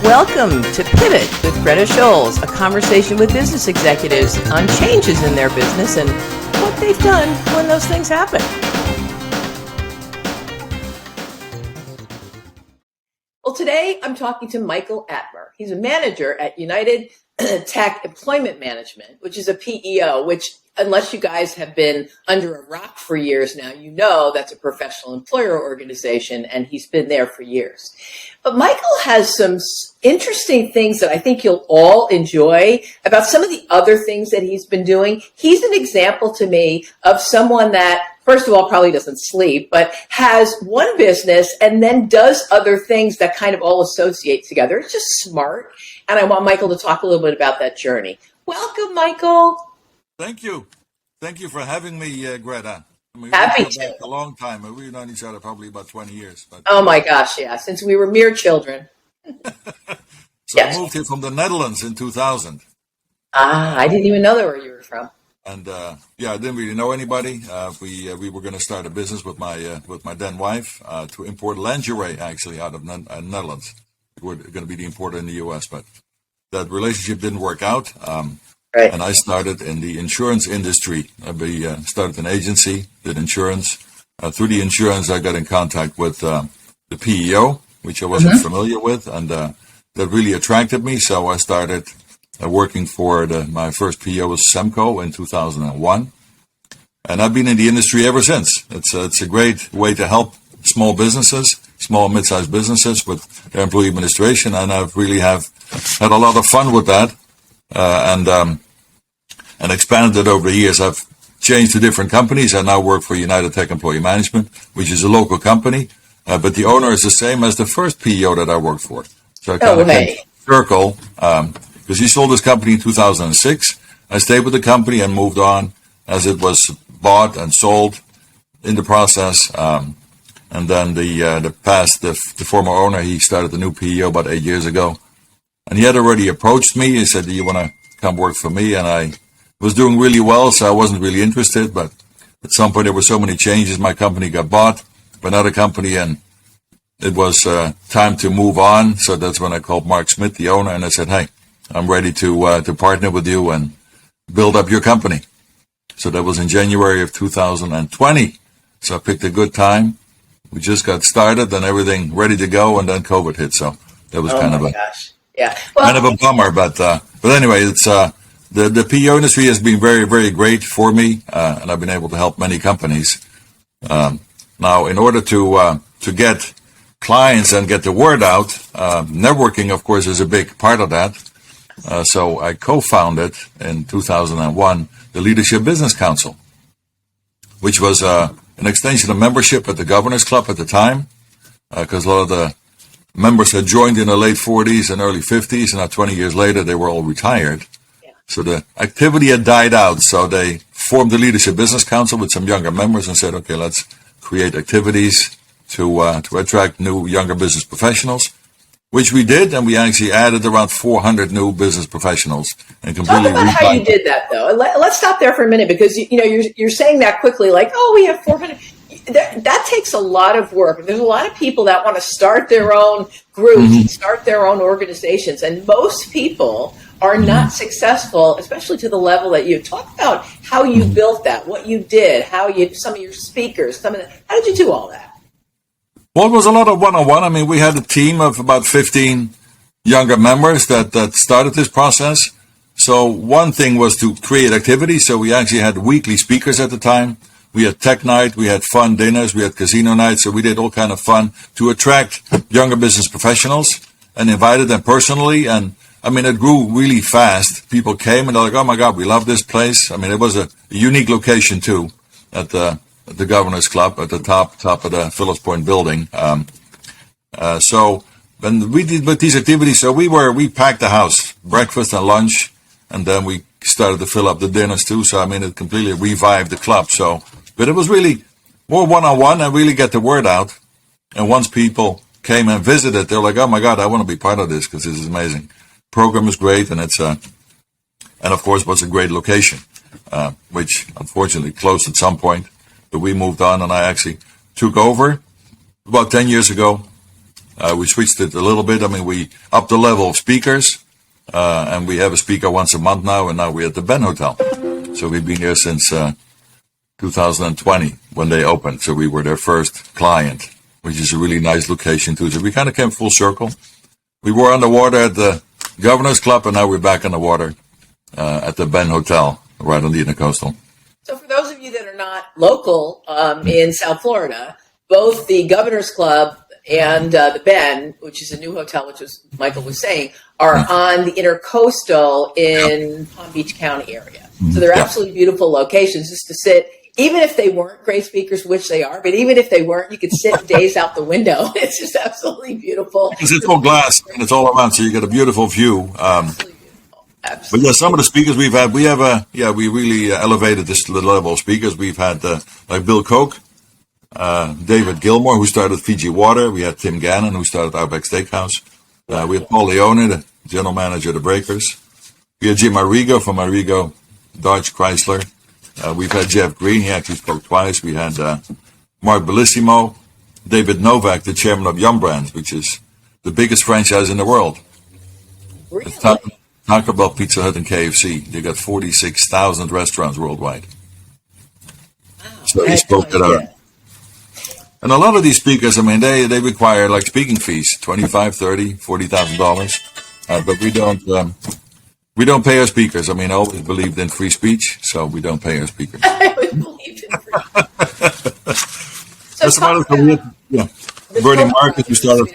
Welcome to Pivot with Greta Scholes, a conversation with business executives on changes in their business and what they've done when those things happen. Well, today I'm talking to Michael Athmer. He's a manager at Untied Tech Employment Management, which is a PEO, which, unless you guys have been under a rock for years now, you know that's a professional employer organization, and he's been there for years. But Michael has some interesting things that I think you'll all enjoy about some of the other things that he's been doing. He's an example to me of someone that, first of all, probably doesn't sleep, but has one business and then does other things that kind of all associate together. It's just smart. And I want Michael to talk a little bit about that journey. Welcome, Michael. Thank you. Thank you for having me, Greta. Happy to. A long time. We've known each other probably about 20 years. But, oh, my gosh, yeah. Since we were mere children. So yes. I moved here from the Netherlands in 2000. Ah, I didn't even know where you were from. And, I didn't really know anybody. We were going to start a business with my then wife to import lingerie, actually, out of Netherlands. We're going to be the importer in the U.S., but that relationship didn't work out. Right. And I started in the insurance industry. I started an agency, did insurance. Through the insurance, I got in contact with the PEO, which I wasn't familiar with, and that really attracted me. So I started working for my first PEO was Semco in 2001. And I've been in the industry ever since. It's a great way to help small businesses, small and mid-sized businesses with their employee administration, and I've really had a lot of fun with that. And expanded it over the years. I've changed to different companies. I now work for Untied Tech Employment Management, which is a local company, but the owner is the same as the first PEO that I worked for. So I kind of came circle, because he sold his company in 2006. I stayed with the company and moved on as it was bought and sold in the process. And then the former owner, he started the new PEO about 8 years ago. And he had already approached me. He said, do you want to come work for me? And I was doing really well, so I wasn't really interested. But at some point, there were so many changes. My company got bought by another company, and it was time to move on. So that's when I called Mark Smith, the owner, and I said, hey, I'm ready to partner with you and build up your company. So that was in January of 2020. So I picked a good time. We just got started and everything ready to go, and then COVID hit. So that was kind of a bummer. But anyway, it's the PEO industry has been very, very great for me, and I've been able to help many companies. Now, in order to get clients and get the word out, networking, of course, is a big part of that. So I co-founded in 2001 the Leadership Business Council, which was an extension of membership at the Governors Club at the time, because a lot of the members had joined in the late 40s and early 50s, and now 20 years later, they were all retired. Yeah. So the activity had died out, so they formed the Leadership Business Council with some younger members and said, okay, let's create activities to attract new, younger business professionals, which we did, and we actually added around 400 new business professionals. And completely talk about how you did that, though. Let's stop there for a minute, because you're saying that quickly, like, oh, we have 400. That takes a lot of work. There's a lot of people that want to start their own groups, start their own organizations, and most people are not successful, especially to the level that you talk about. How you built that, what you did, some of your speakers, how did you do all that? Well, it was a lot of one-on-one. I mean, we had a team of about 15 younger members that started this process. So one thing was to create activities. So we actually had weekly speakers at the time. We had tech night, we had fun dinners, we had casino nights. So we did all kind of fun to attract younger business professionals and invited them personally. And I mean, it grew really fast. People came and they're like, oh my God, we love this place. I mean, it was a unique location too at the Governors Club at the top of the Phillips Point building. So when we did with these activities, so we packed the house, breakfast and lunch, and then we started to fill up the dinners too. So I mean, it completely revived the club. But it was really more one-on-one and really get the word out. And once people came and visited, they're like, oh my God, I want to be part of this because this is amazing. Program is great, and it's and of course was a great location, which unfortunately closed at some point. But we moved on, and I actually took over about 10 years ago We switched it a little bit. I mean, we upped the level of speakers, and we have a speaker once a month now, and now we're at the Ben Hotel. So we've been here since 2020 when they opened. So we were their first client, which is a really nice location too. So we kind of came full circle. We were underwater at the Governor's Club, and now we're back on the water at the Ben Hotel, right on the Intercoastal. So for those of you that are not local in South Florida, both the Governor's Club and the Ben, which is a new hotel, which was Michael was saying, are on the Intercoastal in Palm Beach County area. So they're absolutely beautiful locations just to sit. Even if they weren't great speakers, which they are, but even if they weren't, you could sit and gaze out the window. It's just absolutely beautiful. Because it's all glass and it's all around, so you get a beautiful view. Absolutely beautiful. Absolutely. But yeah, some of the speakers we've had, we really elevated this level of speakers. We've had like Bill Koch, David Gilmore, who started Fiji Water. We had Tim Gannon, who started Outback Steakhouse. We had Paul Leone, the general manager of the Breakers. We had Jim Arrigo from Arrigo Dodge Chrysler. We've had Jeff Green, he actually spoke twice. We had Mark Bellissimo, David Novak, the chairman of Yum Brands, which is the biggest franchise in the world. Really? It's Taco Bell, Pizza Hut, and KFC. They got 46,000 restaurants worldwide. Wow. So he spoke at and a lot of these speakers, I mean, they require like speaking fees, $25,000, $30,000, $40,000. But we don't pay our speakers. I mean, I always believed in free speech, so we don't pay our speakers. I always believed in free. That's about it. Yeah. Bernie Marcus, who started.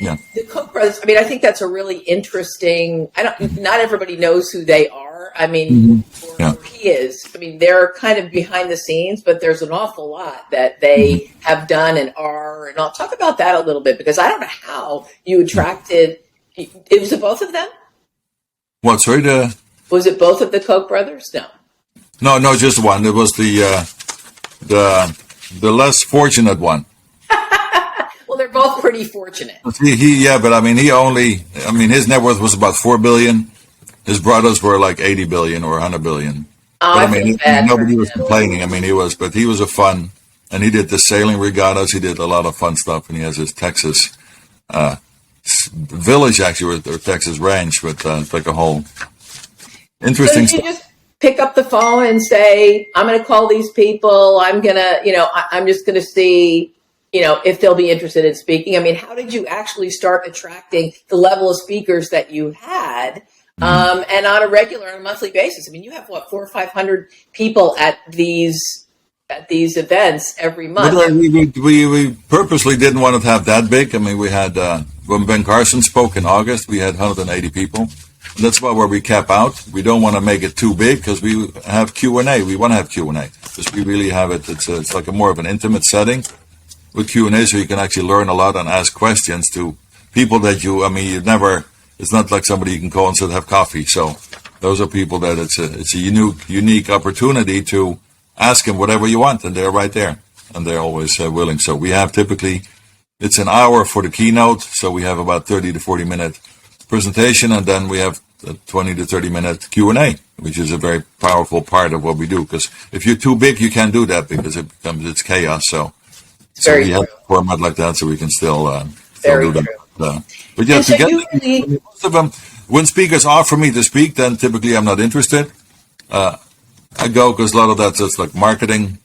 Yeah. The Koch brothers. I mean, I think that's a really interesting. Not everybody knows who they are. I mean, or he is. I mean, they're kind of behind the scenes, but there's an awful lot that they have done and are. And I'll talk about that a little bit because I don't know how you attracted. It was both of them. What? Sorry, was it both of the Koch brothers? No. No, just one. It was the less fortunate one. Well, they're both pretty fortunate. But I mean, his net worth was about $4 billion. His brothers were like 80 billion or 100 billion. Oh, but, I mean, nobody was complaining. I mean, he was and he did the sailing regattas. He did a lot of fun stuff, and he has his Texas village actually, or Texas ranch with like a whole interesting stuff. So did you just pick up the phone and say, I'm going to call these people. I'm going to, I'm just going to see, if they'll be interested in speaking. I mean, how did you actually start attracting the level of speakers that you had? And on a monthly basis? I mean, you have 400 or 500 people at these events every month. But we purposely didn't want it to have that big. I mean, we had when Ben Carson spoke in August, we had 180 people. And that's why where we cap out. We don't want to make it too big because we have Q&A. We want to have Q&A because we really have it. It's like a more of an intimate setting with Q&A, so you can actually learn a lot and ask questions to people that you've never. It's not like somebody you can call and say have coffee. So those are people that it's a unique opportunity to ask them whatever you want, and they're right there, and they're always willing. So we have typically, it's an hour for the keynote, so we have about 30 to 40 minute presentation, and then we have a 20 to 30 minute Q&A, which is a very powerful part of what we do. Because if you're too big, you can't do that because it's chaos. So we have a format like that, so we can still do that. But yeah, most of them, when speakers offer me to speak, then typically I'm not interested. I go because a lot of that's just like marketing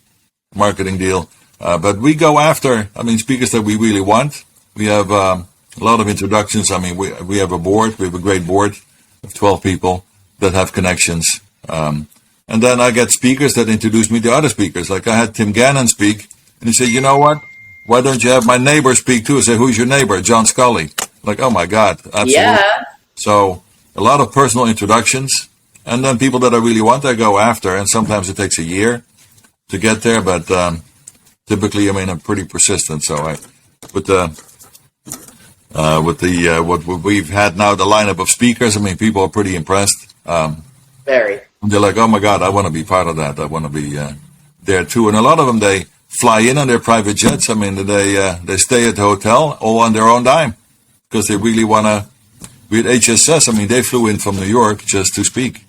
deal. But we go after, speakers that we really want. We have a lot of introductions. We have a board. We have a great board of 12 people that have connections. And then I get speakers that introduce me to other speakers. Like I had Tim Gannon speak, and he said, you know what? Why don't you have my neighbor speak too? I say, who's your neighbor? John Scully. Like, oh my God. Absolutely. Yeah. So a lot of personal introductions. And then people that I really want, I go after. And sometimes it takes a year to get there. But typically, I'm pretty persistent. So what we've had now, the lineup of speakers, people are pretty impressed. Very. They're like, oh my God, I want to be part of that. I want to be there too. And a lot of them, they fly in on their private jets. They stay at the hotel all on their own dime because they really want to. With HSS, they flew in from New York just to speak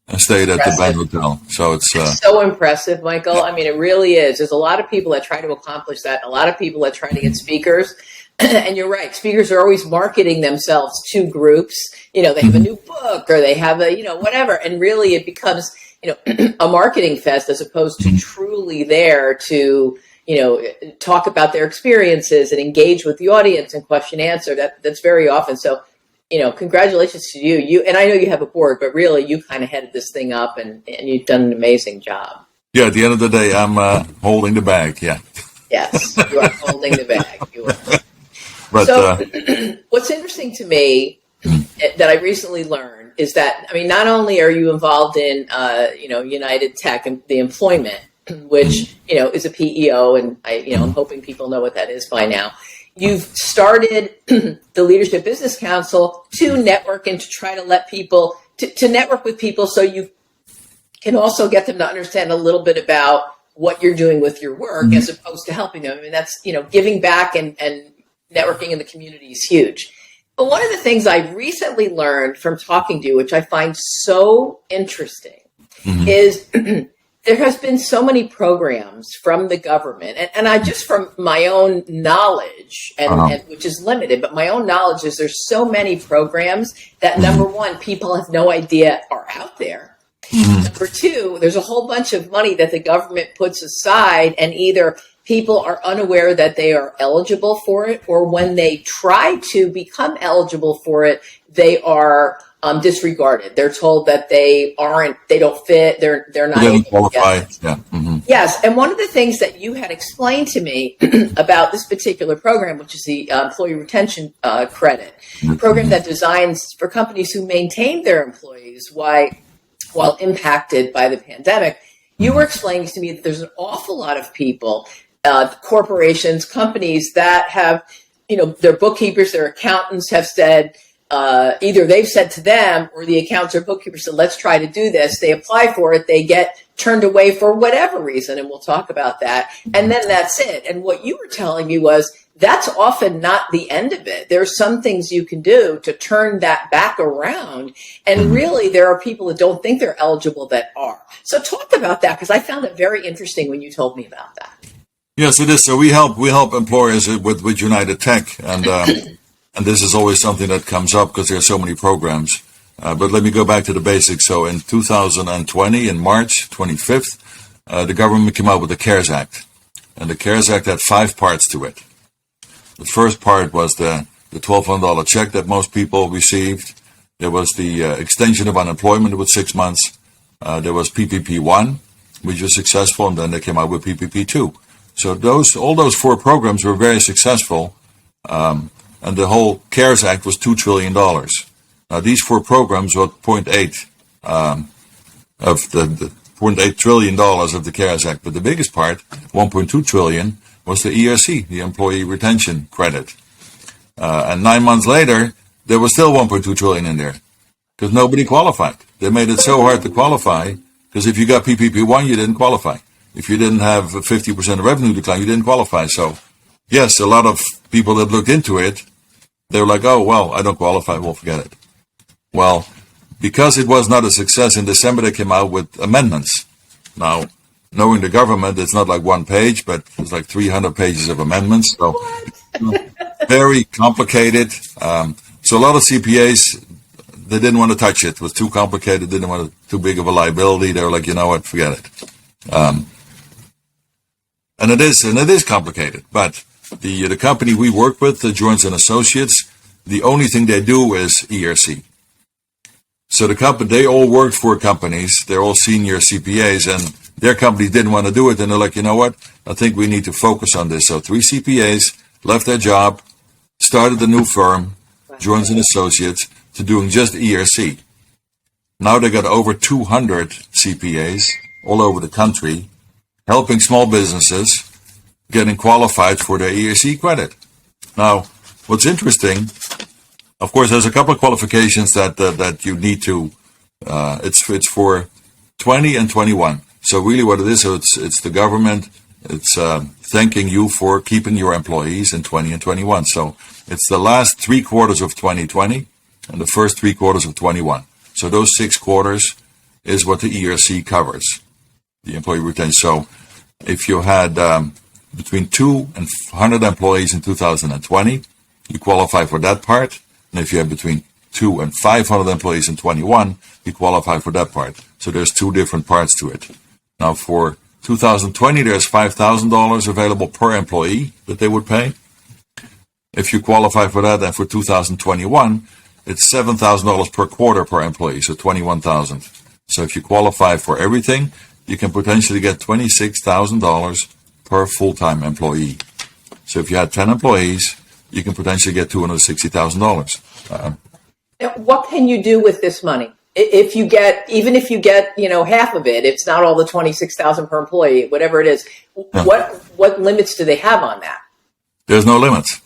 and stayed at the Ben Hotel. So it's so impressive, Michael. It really is. There's a lot of people that try to accomplish that. A lot of people that try to get speakers. And you're right. Speakers are always marketing themselves to groups. They have a new book or they have a, whatever. And really it becomes, a marketing fest as opposed to truly there to, talk about their experiences and engage with the audience and question answer. That's very often. So, congratulations to you. And I know you have a board, but really you kind of headed this thing up and you've done an amazing job. Yeah, at the end of the day, I'm holding the bag, yeah. Yes, you are holding the bag. You are. But, so what's interesting to me that I recently learned is that, not only are you involved in, United Tech and the employment, which, is a PEO, and I'm hoping people know what that is by now. You've started the Leadership Business Council to network and to try to let people, to network with people so you can also get them to understand a little bit about what you're doing with your work as opposed to helping them. That's, giving back and networking in the community is huge. But one of the things I recently learned from talking to you, which I find so interesting, is there has been so many programs from the government, and I just from my own knowledge, and which is limited, but my own knowledge is there's so many programs that, number one, people have no idea are out there. Number two, there's a whole bunch of money that the government puts aside, and either people are unaware that they are eligible for it, or when they try to become eligible for it, they are disregarded. They're told that they don't fit, they're not able to qualify. Yeah. Yes, and one of the things that you had explained to me about this particular program, which is the Employee Retention Credit, a program that designs for companies who maintain their employees while impacted by the pandemic, you were explaining to me that there's an awful lot of people, corporations, companies that have, their bookkeepers, their accountants have said, either they've said to them or the accountants or bookkeepers said, let's try to do this. They apply for it. They get turned away for whatever reason, and we'll talk about that. And then that's it. And what you were telling me was that's often not the end of it. There's some things you can do to turn that back around. And really, there are people that don't think they're eligible that are. So talk about that, because I found it very interesting when you told me about that. Yes, it is. So we help employers with United Tech, and this is always something that comes up because there are so many programs. But let me go back to the basics. So in 2020, in March 25th, the government came out with the CARES Act, and the CARES Act had 5 parts to it. The first part was the $1,200 check that most people received. There was the extension of unemployment with 6 months. There was PPP-1, which was successful, and then they came out with PPP-2. So all those 4 programs were very successful, and the whole CARES Act was $2 trillion. Now, these 4 programs were 0.8 of the $0.8 trillion of the CARES Act, but the biggest part, $1.2 trillion, was the ERC, the Employee Retention Credit. And 9 months later, there was still $1.2 trillion in there because nobody qualified. They made it so hard to qualify because if you got PPP-1, you didn't qualify. If you didn't have a 50% revenue decline, you didn't qualify. So, yes, a lot of people that looked into it, they were like, oh, well, I don't qualify, we'll forget it. Well, because it was not a success, in December they came out with amendments. Now, knowing the government, it's not like 1 page, but it's like 300 pages of amendments. So, very complicated. So a lot of CPAs, they didn't want to touch it. It was too complicated, didn't want it, too big of a liability. They were like, you know what, forget it. And it is complicated, but the company we work with, the Jones and Associates, the only thing they do is ERC. So the company, they all worked for companies, they're all senior CPAs, and their companies didn't want to do it, and they're like, you know what, I think we need to focus on this. So 3 CPAs left their job, started a new firm, Jones and Associates, to doing just ERC. Now they got over 200 CPAs all over the country, helping small businesses getting qualified for their ERC credit. Now, what's interesting, of course, there's a couple of qualifications that you need to. It's for 20 and 21. So really, what it is, so it's the government. It's thanking you for keeping your employees in 20 and 21. So it's the last 3 quarters of 2020 and the first 3 quarters of 21. So those 6 quarters is what the ERC covers, the employee retention. So if you had between 2 and 100 employees in 2020, you qualify for that part. And if you have between 2 and 500 employees in 21, you qualify for that part. So there's 2 different parts to it. Now for 2020, there's $5,000 available per employee that they would pay. If you qualify for that, and for 2021, it's $7,000 per quarter per employee, so $21,000. So if you qualify for everything, you can potentially get $26,000 per full-time employee. So if you had 10 employees, you can potentially get $260,000. What can you do with this money? Even if you get, half of it, it's not all the 26,000 per employee, whatever it is. Yeah. What limits do they have on that? There's no limits.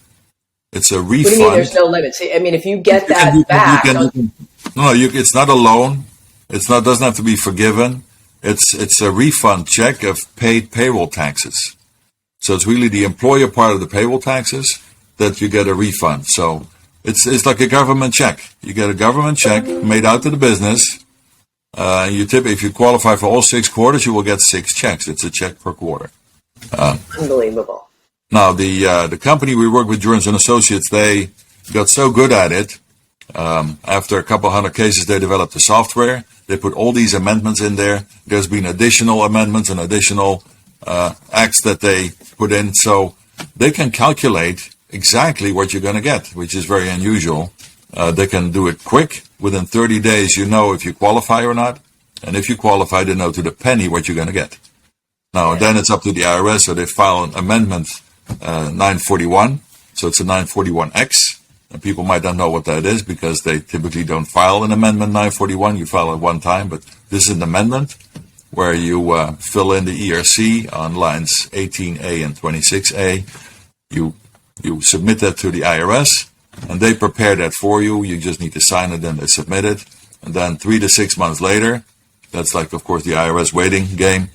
It's a refund. What do you mean there's no limits? I mean, if you get that back. It's not a loan. Doesn't have to be forgiven. It's a refund check of paid payroll taxes. So it's really the employer part of the payroll taxes that you get a refund. So it's like a government check. You get a government check made out to the business. If you qualify for all 6 quarters, you will get 6 checks. It's a check per quarter. Unbelievable. Now, the company we work with, Jones & Associates, they got so good at it. After a couple hundred cases, they developed the software. They put all these amendments in there. There's been additional amendments and additional acts that they put in. So they can calculate exactly what you're going to get, which is very unusual. They can do it quick. Within 30 days, you know if you qualify or not. And if you qualify, they know to the penny what you're going to get. Now, then it's up to the IRS. So they file an amendment 941. So it's a 941X. And people might not know what that is because they typically don't file an amendment 941. You file it one time. But this is an amendment where you fill in the ERC on lines 18A and 26A. You submit that to the IRS, and they prepare that for you. You just need to sign it and they submit it. And then 3 to 6 months later, that's like, of course, the IRS waiting game,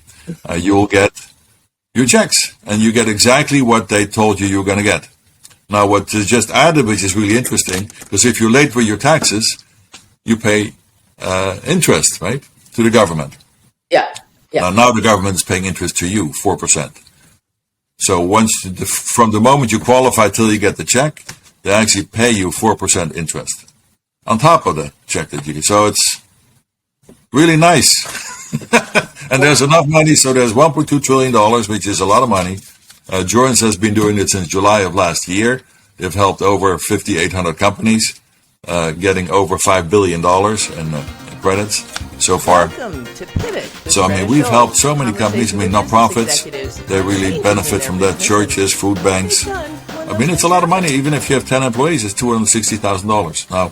you'll get your checks. And you get exactly what they told you were going to get. Now, what is just added, which is really interesting, because if you're late with your taxes, you pay interest, right, to the government. Yeah. Now the government is paying interest to you, 4%. So from the moment you qualify till you get the check, they actually pay you 4% interest on top of the check that you get. So it's really nice. And there's enough money. So there's $1.2 trillion, which is a lot of money. Jorans has been doing it since July of last year. They've helped over 5,800 companies, getting over $5 billion in credits so far. So, we've helped so many companies, nonprofits. They really benefit from that. Churches, food banks. It's a lot of money. Even if you have 10 employees, it's $260,000. Now,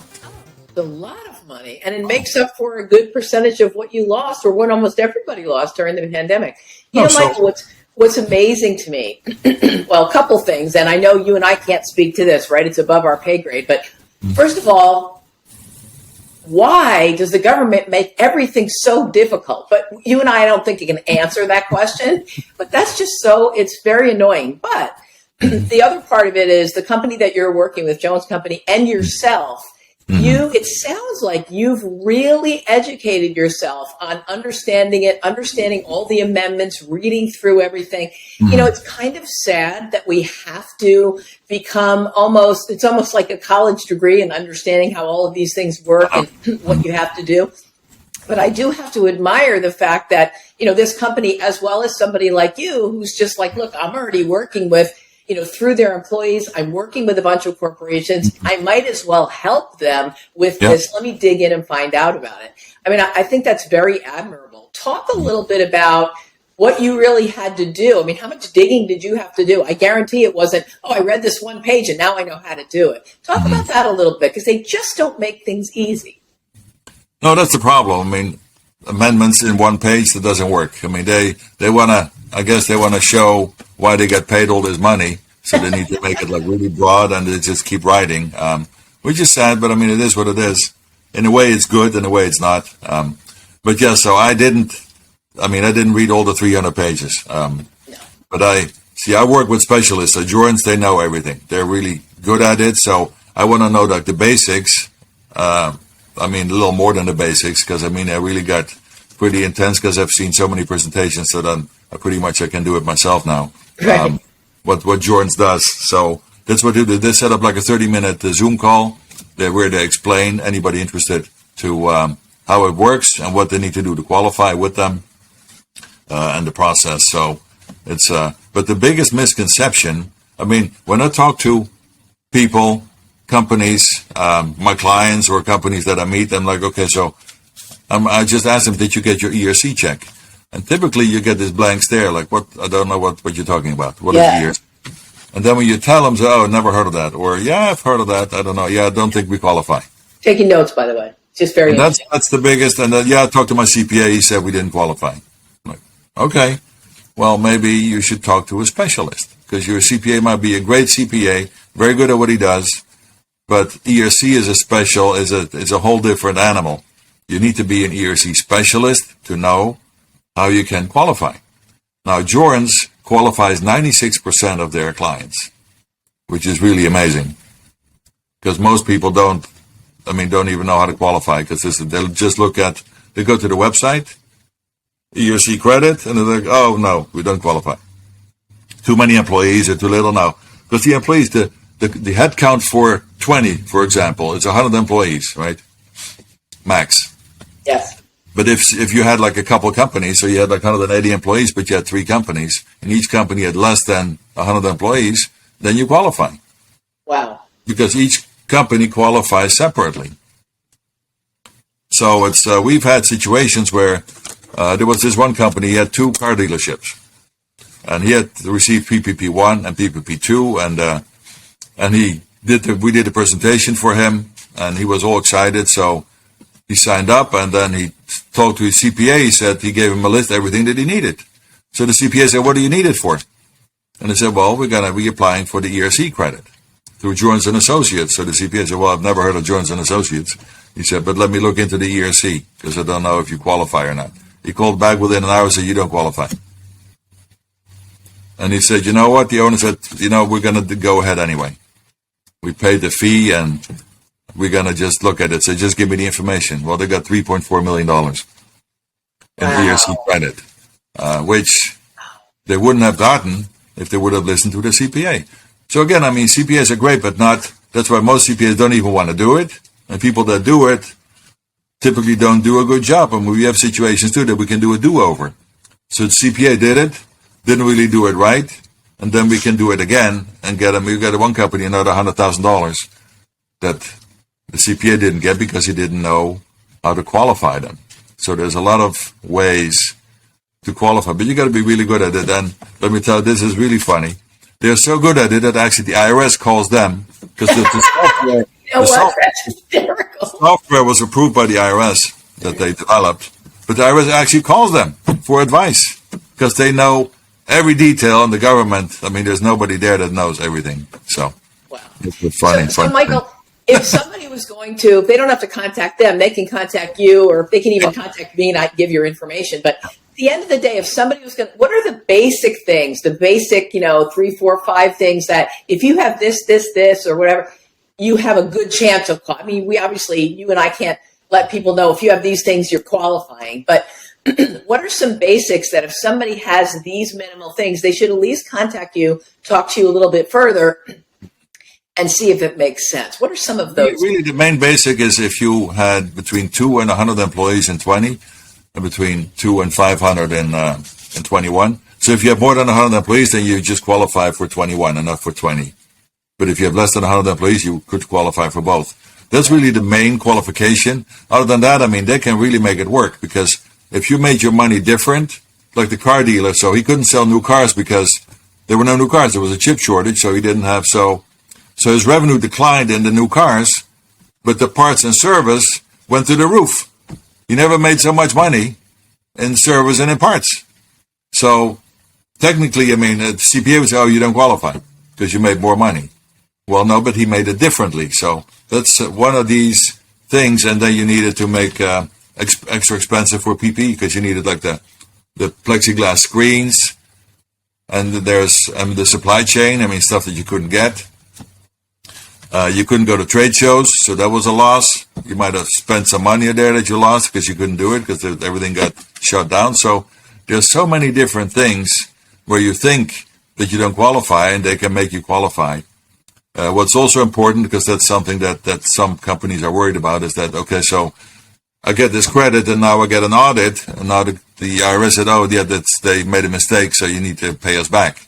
it's a lot of money. And it makes up for a good percentage of what you lost, or what almost everybody lost during the pandemic. Michael, what's amazing to me, well, a couple things, and I know you and I can't speak to this, right? It's above our pay grade. But first of all, why does the government make everything so difficult? But you and I don't think you can answer that question. But that's just it's very annoying. But the other part of it is the company that you're working with, Jones Company, and yourself, it sounds like you've really educated yourself on understanding it, understanding all the amendments, reading through everything. It's kind of sad that we have to become it's almost like a college degree in understanding how all of these things work and what you have to do. But I do have to admire the fact that, this company, as well as somebody like you, who's just like, look, I'm already working with, through their employees. I'm working with a bunch of corporations. I might as well help them with this. Let me dig in and find out about it. I think that's very admirable. Talk a little bit about what you really had to do. How much digging did you have to do? I guarantee it wasn't, I read this one page and now I know how to do it. Talk about that a little bit, because they just don't make things easy. No, that's the problem. Amendments in one page, that doesn't work. They want to show why they get paid all this money. So they need to make it really broad, and they just keep writing, which is sad, but it is what it is. In a way it's good, in a way it's not. So I didn't read all the 300 pages. But I work with specialists. So Jorans, they know everything. They're really good at it. So I want to know the basics. A little more than the basics, because I really got pretty intense, because I've seen so many presentations, so then I can do it myself now. What Jorans does. So that's what they do. They set up like a 30-minute Zoom call where they explain anybody interested to how it works and what they need to do to qualify with them and the process. So it's but the biggest misconception, I mean, when I talk to people, companies, my clients or companies that I meet, I'm like, okay, so I just ask them, did you get your ERC check? And typically you get this blank stare, like, what? I don't know what you're talking about. What is ERC? And then when you tell them, oh, never heard of that. Or, yeah, I've heard of that. I don't know. Yeah, I don't think we qualify. Taking notes, by the way. Just very interesting. That's the biggest. And I talked to my CPA. He said we didn't qualify. I'm like, okay, well, maybe you should talk to a specialist because your CPA might be a great CPA, very good at what he does. But ERC is a whole different animal. You need to be an ERC specialist to know how you can qualify. Now, Jorans qualifies 96% of their clients, which is really amazing because most people don't even know how to qualify because they'll just they go to the website, ERC credit, and they're like, oh, no, we don't qualify. Too many employees or too little now. Because the employees, the head count for 20, for example, it's 100 employees, right? Max. Yes. But if you had like a couple companies, so you had like 180 employees, but you had 3 companies, and each company had less than 100 employees, then you qualify. Wow. Because each company qualifies separately. So we've had situations where there was this one company, he had 2 car dealerships. And he had received PPP1 and PPP2, and we did a presentation for him, and he was all excited, so he signed up, and then he talked to his CPA. He said he gave him a list of everything that he needed. So the CPA said, what do you need it for? And he said, well, we're going to be applying for the ERC credit through Jones and Associates. So the CPA said, well, I've never heard of Jones and Associates. He said, but let me look into the ERC because I don't know if you qualify or not. He called back within an hour and said, you don't qualify. And he said, you know what? The owner said, we're going to go ahead anyway. We paid the fee and we're going to just look at it. So just give me the information. Well, they got $3.4 million in ERC credit, which they wouldn't have gotten if they would have listened to the CPA. So again, I mean, CPAs are great, but that's why most CPAs don't even want to do it. And people that do it typically don't do a good job. And we have situations too that we can do a do-over. So the CPA did it, didn't really do it right, and then we can do it again and get them. We got one company another $100,000 that the CPA didn't get because he didn't know how to qualify them. So there's a lot of ways to qualify, but you got to be really good at it. And let me tell you, this is really funny. They're so good at it that actually the IRS calls them because the software was approved by the IRS that they developed, but the IRS actually calls them for advice because they know every detail in the government. I mean, there's nobody there that knows everything. So wow, it's funny. So Michael, if somebody was going to, if they don't have to contact them, they can contact you, or they can even contact me and I give your information. But at the end of the day, if somebody was going to, what are the basic things, the basic, 3, 4, 5 things that if you have this, or whatever, you have a good chance of, I mean, we obviously, you and I can't let people know if you have these things, you're qualifying. But what are some basics that if somebody has these minimal things, they should at least contact you, talk to you a little bit further, and see if it makes sense? What are some of those? Really, the main basic is if you had between 2 and 100 employees in 20, and between 2 and 500 in 21. So if you have more than 100 employees, then you just qualify for 21 and not for 20. But if you have less than 100 employees, you could qualify for both. That's really the main qualification. Other than that, I mean, they can really make it work because if you made your money different, like the car dealer, so he couldn't sell new cars because there were no new cars. There was a chip shortage, so he didn't have so his revenue declined in the new cars, but the parts and service went through the roof. He never made so much money in service and in parts. So technically, I mean, the CPA would say, oh, you don't qualify because you made more money. Well, no, but he made it differently. So that's one of these things. And then you needed to make extra expensive for PPE because you needed like the plexiglass screens. And there's the supply chain, I mean, stuff that you couldn't get. You couldn't go to trade shows, so that was a loss. You might have spent some money there that you lost because you couldn't do it because everything got shut down. So there's so many different things where you think that you don't qualify and they can make you qualify. What's also important, because that's something that some companies are worried about, is that, okay, so I get this credit and now I get an audit, and now the IRS said, oh, yeah, they made a mistake, so you need to pay us back.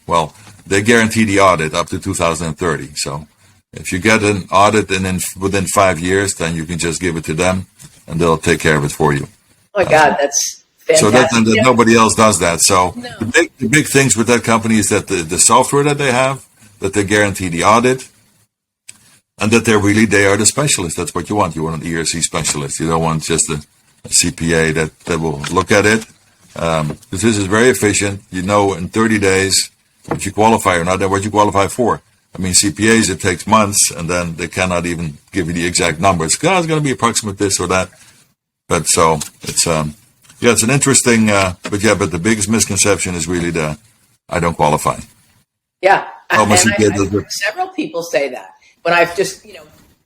Well, they guarantee the audit up to 2030. So if you get an audit and within 5 years, then you can just give it to them and they'll take care of it for you. Oh my God, that's fantastic. So that nobody else does that. So No. the big things with that company is that the software that they have, that they guarantee the audit, and that they are the specialist. That's what you want. You want an ERC specialist. You don't want just a CPA that will look at it. Because this is very efficient. You know in 30 days if you qualify or not, and what you qualify for. I mean, CPAs, it takes months, and then they cannot even give you the exact numbers. It's going to be approximate this or that. But so it's it's an interesting. But the biggest misconception is really I don't qualify. Yeah, I've heard several people say that when I've just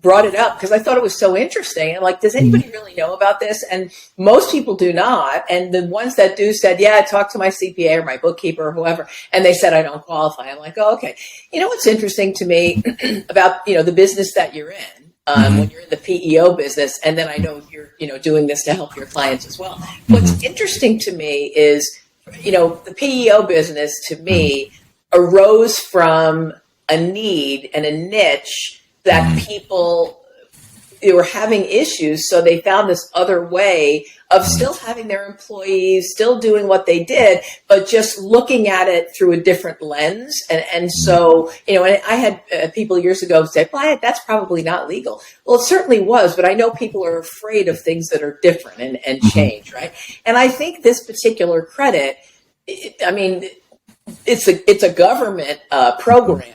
brought it up because I thought it was so interesting. And like, does anybody really know about this? And most people do not. And the ones that do said, yeah, I talked to my CPA or my bookkeeper or whoever, and they said I don't qualify. I'm like, oh, okay. What's interesting to me about the business that you're in when you're in the PEO business, and then I know you're doing this to help your clients as well. What's interesting to me is the PEO business to me arose from a need and a niche that people were having issues, so they found this other way of still having their employees, still doing what they did, but just looking at it through a different lens. And so, and I had people years ago say, well, that's probably not legal. Well, it certainly was, but I know people are afraid of things that are different and change, right? And I think this particular credit, it's a government program.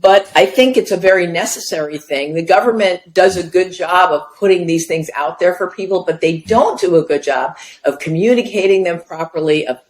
But I think it's a very necessary thing. The government does a good job of putting these things out there for people, but they don't do a good job of communicating them properly, of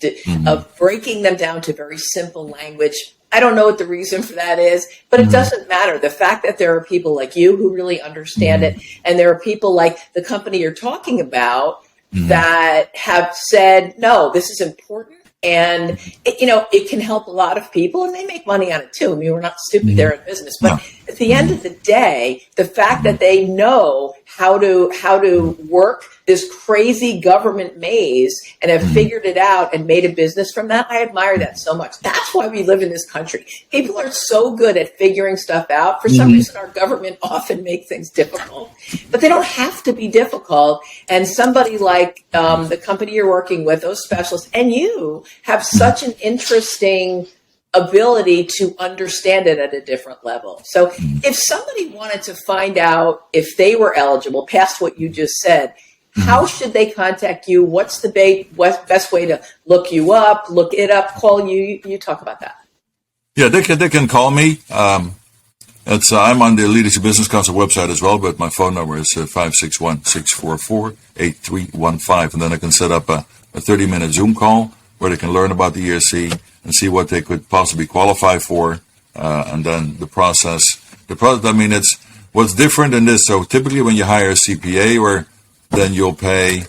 breaking them down to very simple language. I don't know what the reason for that is, but it doesn't matter. The fact that there are people like you who really understand it, and there are people like the company you're talking about that have said, no, this is important. And, it can help a lot of people, and they make money on it too. I mean, we're not stupid, they're in business. But at the end of the day, the fact that they know how to work this crazy government maze and have figured it out and made a business from that, I admire that so much. That's why we live in this country. People are so good at figuring stuff out. For some reason, our government often makes things difficult, but they don't have to be difficult. And somebody like the company you're working with, those specialists, and you have such an interesting ability to understand it at a different level. So if somebody wanted to find out if they were eligible past what you just said, how should they contact you? What's the best way to look you up, look it up, call you? You talk about that. Yeah, they can call me. I'm on the Leadership Business Council website as well, but my phone number is 561-644-8315. And then I can set up a 30-minute Zoom call where they can learn about the ERC and see what they could possibly qualify for. And then the process, it's what's different in this. So typically when you hire a CPA, then you'll pay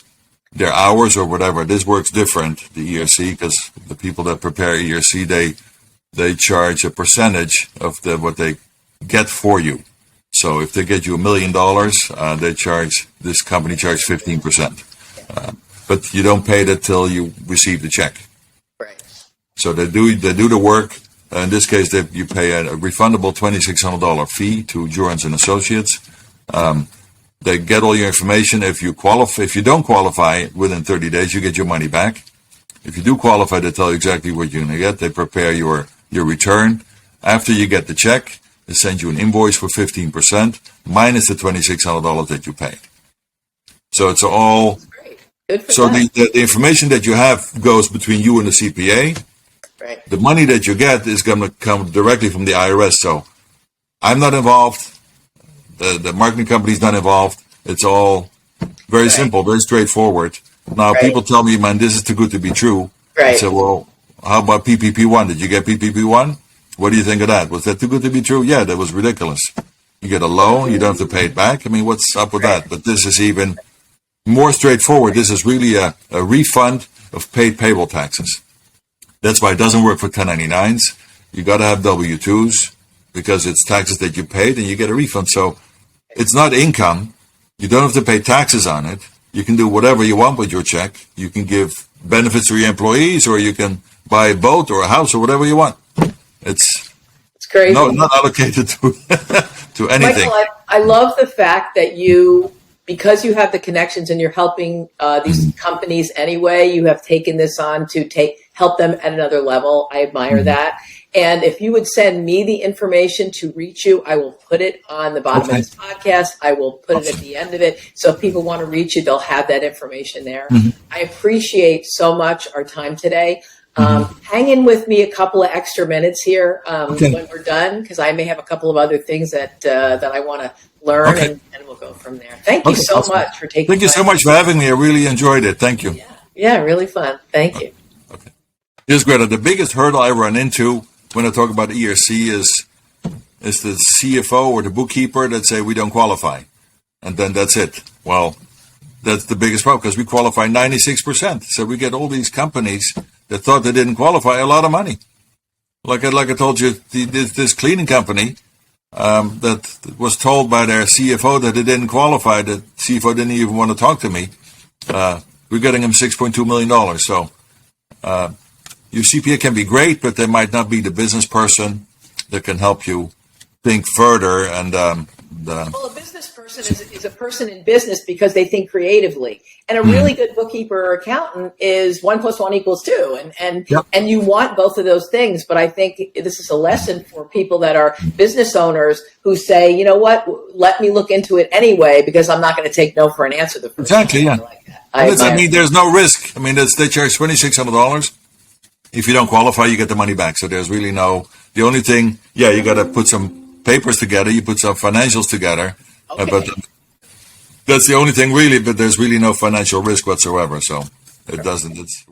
their hours or whatever. This works different, the ERC, because the people that prepare ERC, they charge a percentage of what they get for you. So if they get you $1 million, this company charge 15%. But you don't pay that till you receive the check. Right. So they do the work. In this case, you pay a refundable $2,600 fee to Jorans and Associates. They get all your information. If you don't qualify within 30 days, you get your money back. If you do qualify, they tell you exactly what you're going to get. They prepare your return. After you get the check, they send you an invoice for 15% minus the $2,600 that you paid. So it's all. So the information that you have goes between you and the CPA. Right. The money that you get is going to come directly from the IRS. So I'm not involved. The marketing company is not involved. It's all very simple, very straightforward. Now, people tell me, man, this is too good to be true. Right. I said, well, how about PPP-1? Did you get PPP-1? What do you think of that? Was that too good to be true? Yeah, that was ridiculous. You get a loan, you don't have to pay it back. I mean, what's up with that? But this is even more straightforward. This is really a refund of paid payroll taxes. That's why it doesn't work for 1099s. You got to have W-2s. because it's taxes that you paid and you get a refund. So it's not income. You don't have to pay taxes on it. You can do whatever you want with your check. You can give benefits to your employees, or you can buy a boat or a house or whatever you want. It's crazy. Not allocated to to anything. Michael, I love the fact that because you have the connections and you're helping these companies anyway, you have taken this on to help them at another level. I admire that. And if you would send me the information to reach you, I will put it on the bottom of this podcast. I will put it at the end of it. So if people want to reach you, they'll have that information there. I appreciate so much our time today. Hang in with me a couple of extra minutes here when we're done, because I may have a couple of other things that I want to learn, and we'll go from there. Thank you so much for taking. Thank you so much for having me. I really enjoyed it. Thank you. Yeah, really fun. Thank you. Okay. Here's Greta. The biggest hurdle I run into when I talk about ERC is the CFO or the bookkeeper that say we don't qualify, and then that's it. Well, that's the biggest problem, because we qualify 96%. So we get all these companies that thought they didn't qualify a lot of money. Like I told you, this cleaning company that was told by their CFO that they didn't qualify. The CFO didn't even want to talk to me. We're getting them $6.2 million. So your CPA can be great, but they might not be the business person that can help you think further. And well, a business person is a person in business because they think creatively. And a really good bookkeeper or accountant is 1 + 1 = 2. And you want both of those things. But I think this is a lesson for people that are business owners who say, you know what, let me look into it anyway, because I'm not going to take no for an answer the first time. Yeah. I mean, there's no risk. I mean, they charge $2,600. If you don't qualify, you get the money back. So there's really the only thing, you got to put some papers together, you put some financials together, but that's the only thing really, but there's really no financial risk whatsoever. So it's